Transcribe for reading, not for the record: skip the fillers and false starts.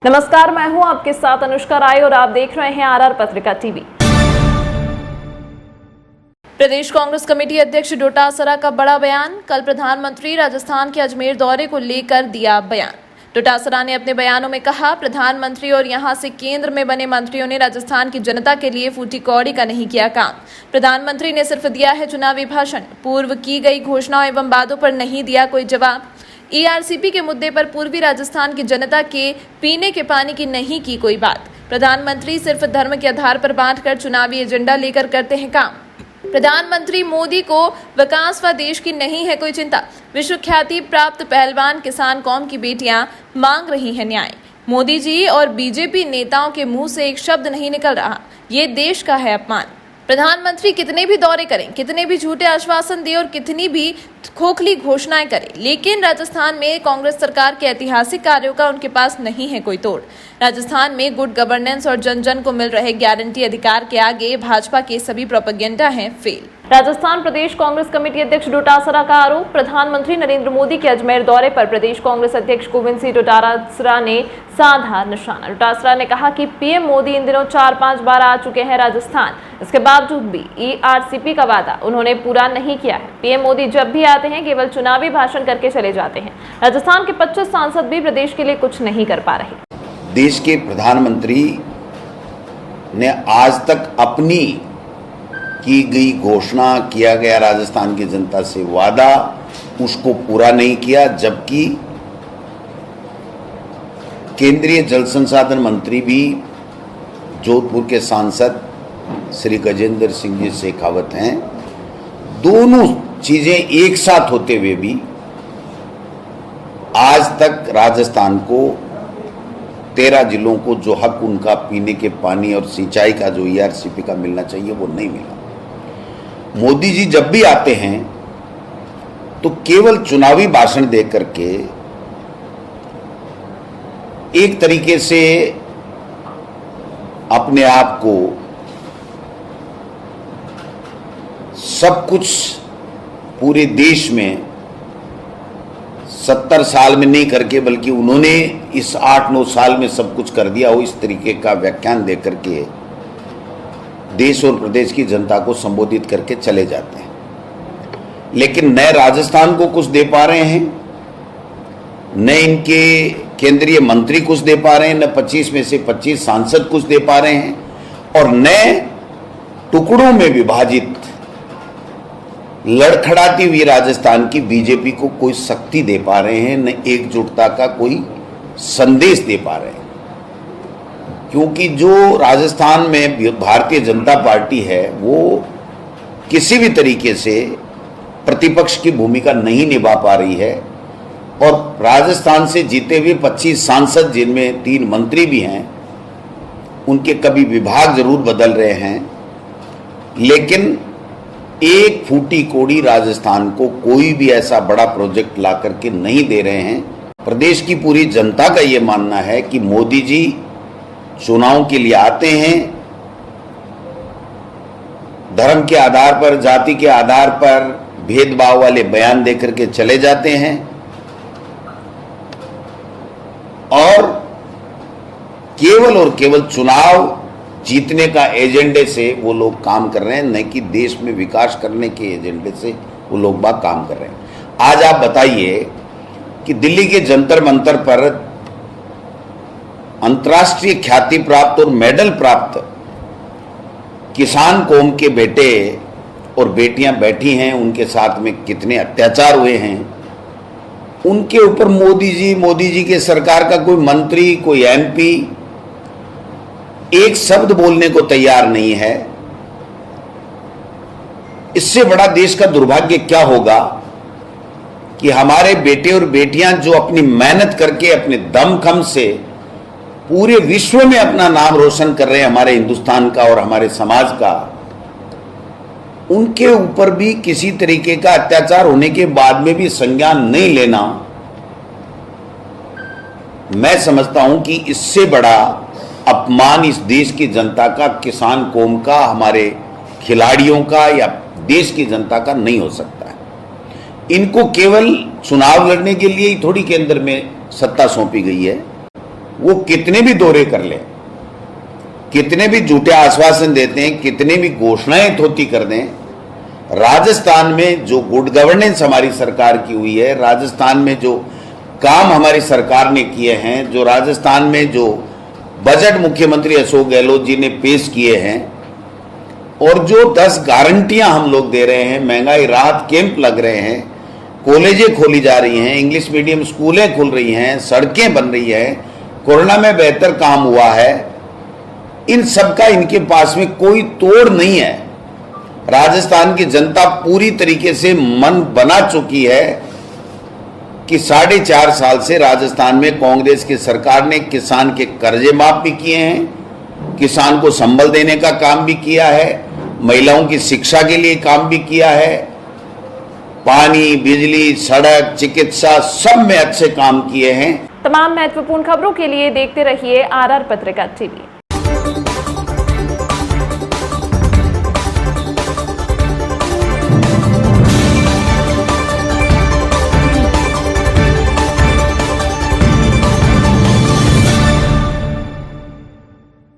नमस्कार, मैं हूं आपके साथ अनुष्का राय और आप देख रहे हैं आरआर पत्रिका टीवी। प्रदेश कांग्रेस कमेटी अध्यक्ष डोटासरा का बड़ा बयान। कल प्रधानमंत्री राजस्थान के अजमेर दौरे को लेकर दिया बयान। डोटासरा ने अपने बयानों में कहा, प्रधानमंत्री और यहां से केंद्र में बने मंत्रियों ने राजस्थान की जनता के लिए फूटी कौड़ी का नहीं किया काम। प्रधानमंत्री ने सिर्फ दिया है चुनावी भाषण, पूर्व की गई घोषणाओं एवं वादों पर नहीं दिया कोई जवाब। ईआरसीपी के मुद्दे पर पूर्वी राजस्थान की जनता के पीने के पानी की नहीं की कोई बात। प्रधानमंत्री सिर्फ धर्म के आधार पर बांटकर चुनावी एजेंडा लेकर करते हैं काम। प्रधानमंत्री मोदी को विकास व देश की नहीं है कोई चिंता। विश्व ख्याति प्राप्त पहलवान किसान कौम की बेटियां मांग रही हैं न्याय। मोदी जी और बीजेपी नेताओं के मुंह से एक शब्द नहीं निकल रहा, ये देश का है अपमान। प्रधानमंत्री कितने भी दौरे करें, कितने भी झूठे आश्वासन दे और कितनी भी खोखली घोषणाएं करें, लेकिन राजस्थान में कांग्रेस सरकार के ऐतिहासिक कार्यों का उनके पास नहीं है कोई तोड़। राजस्थान में गुड गवर्नेंस और जन जन को मिल रहे गारंटी अधिकार के आगे भाजपा के सभी प्रोपेगेंडा हैं फेल। राजस्थान प्रदेश कांग्रेस कमेटी अध्यक्ष डोटासरा का आरोप। प्रधानमंत्री नरेंद्र मोदी के अजमेर दौरे पर प्रदेश कांग्रेस अध्यक्ष गोविंद सिंह डोटासरा ने साधा निशाना। डोटासरा ने कहा कि पीएम मोदी इन दिनों 4-5 बार आ चुके हैं राजस्थान, इसके बावजूद भी ईआरसीपी का वादा उन्होंने पूरा नहीं किया है। पीएम मोदी जब भी आते हैं केवल चुनावी भाषण करके चले जाते हैं। राजस्थान के 25 सांसद भी प्रदेश के लिए कुछ नहीं कर पा रहे। देश के प्रधानमंत्री ने आज तक अपनी की गई घोषणा, किया गया राजस्थान की जनता से वादा, उसको पूरा नहीं किया, जबकि केंद्रीय जल संसाधन मंत्री भी जोधपुर के सांसद श्री गजेंद्र सिंह जी शेखावत हैं। दोनों चीजें एक साथ होते हुए भी आज तक राजस्थान को 13 जिलों को जो हक उनका पीने के पानी और सिंचाई का जो ईआरसीपी का मिलना चाहिए वो नहीं मिला। मोदी जी जब भी आते हैं तो केवल चुनावी भाषण दे करके एक तरीके से अपने आप को सब कुछ पूरे देश में 70 साल में नहीं करके, बल्कि उन्होंने इस 8-9 साल में सब कुछ कर दिया हो, इस तरीके का व्याख्यान दे करके देश और प्रदेश की जनता को संबोधित करके चले जाते हैं। लेकिन न राजस्थान को कुछ दे पा रहे हैं, न इनके केंद्रीय मंत्री कुछ दे पा रहे हैं, न 25 में से 25 सांसद कुछ दे पा रहे हैं, और न टुकड़ों में विभाजित लड़खड़ाती हुई राजस्थान की बीजेपी को कोई शक्ति दे पा रहे हैं, न एकजुटता का कोई संदेश दे पा रहे हैं। क्योंकि जो राजस्थान में भारतीय जनता पार्टी है वो किसी भी तरीके से प्रतिपक्ष की भूमिका नहीं निभा पा रही है, और राजस्थान से जीते हुए 25 सांसद, जिनमें 3 मंत्री भी हैं, उनके कभी विभाग जरूर बदल रहे हैं, लेकिन एक फूटी कोड़ी राजस्थान को कोई भी ऐसा बड़ा प्रोजेक्ट ला करके नहीं दे रहे हैं। प्रदेश की पूरी जनता का ये मानना है कि मोदी जी चुनाव के लिए आते हैं, धर्म के आधार पर, जाति के आधार पर भेदभाव वाले बयान देकर के चले जाते हैं, और केवल चुनाव जीतने का एजेंडे से वो लोग काम कर रहे हैं, न कि देश में विकास करने के एजेंडे से वो लोग बाग काम कर रहे हैं। आज आप बताइए कि दिल्ली के जंतर मंतर पर अंतर्राष्ट्रीय ख्याति प्राप्त और मेडल प्राप्त किसान कौम के बेटे और बेटियां बैठी हैं, उनके साथ में कितने अत्याचार हुए हैं, उनके ऊपर मोदी जी के सरकार का कोई मंत्री, कोई एमपी एक शब्द बोलने को तैयार नहीं है। इससे बड़ा देश का दुर्भाग्य क्या होगा कि हमारे बेटे और बेटियां जो अपनी मेहनत करके, अपने दमखम से पूरे विश्व में अपना नाम रोशन कर रहे हैं, हमारे हिंदुस्तान का और हमारे समाज का, उनके ऊपर भी किसी तरीके का अत्याचार होने के बाद में भी संज्ञान नहीं लेना, मैं समझता हूं कि इससे बड़ा अपमान इस देश की जनता का, किसान कौम का, हमारे खिलाड़ियों का या देश की जनता का नहीं हो सकता है। इनको केवल चुनाव लड़ने के लिए ही थोड़ी केंद्र में सत्ता सौंपी गई है। वो कितने भी दौरे कर लें, कितने भी झूठे आश्वासन देते हैं, कितने भी घोषणाएं थोती कर दें, राजस्थान में जो गुड गवर्नेंस हमारी सरकार की हुई है, राजस्थान में जो काम हमारी सरकार ने किए हैं, जो राजस्थान में जो बजट मुख्यमंत्री अशोक गहलोत जी ने पेश किए हैं और जो 10 गारंटियां हम लोग दे रहे हैं, महंगाई राहत कैंप लग रहे हैं, कॉलेजें खोली जा रही हैं, इंग्लिश मीडियम स्कूलें खुल रही हैं, सड़कें बन रही हैं, कोरोना में बेहतर काम हुआ है, इन सब का इनके पास में कोई तोड़ नहीं है। राजस्थान की जनता पूरी तरीके से मन बना चुकी है कि 4.5 साल से राजस्थान में कांग्रेस की सरकार ने किसान के कर्जे माफ भी किए हैं, किसान को संबल देने का काम भी किया है, महिलाओं की शिक्षा के लिए काम भी किया है, पानी, बिजली, सड़क, चिकित्सा सब में अच्छे काम किए हैं। तमाम महत्वपूर्ण खबरों के लिए देखते रहिए RR पत्रिका TV।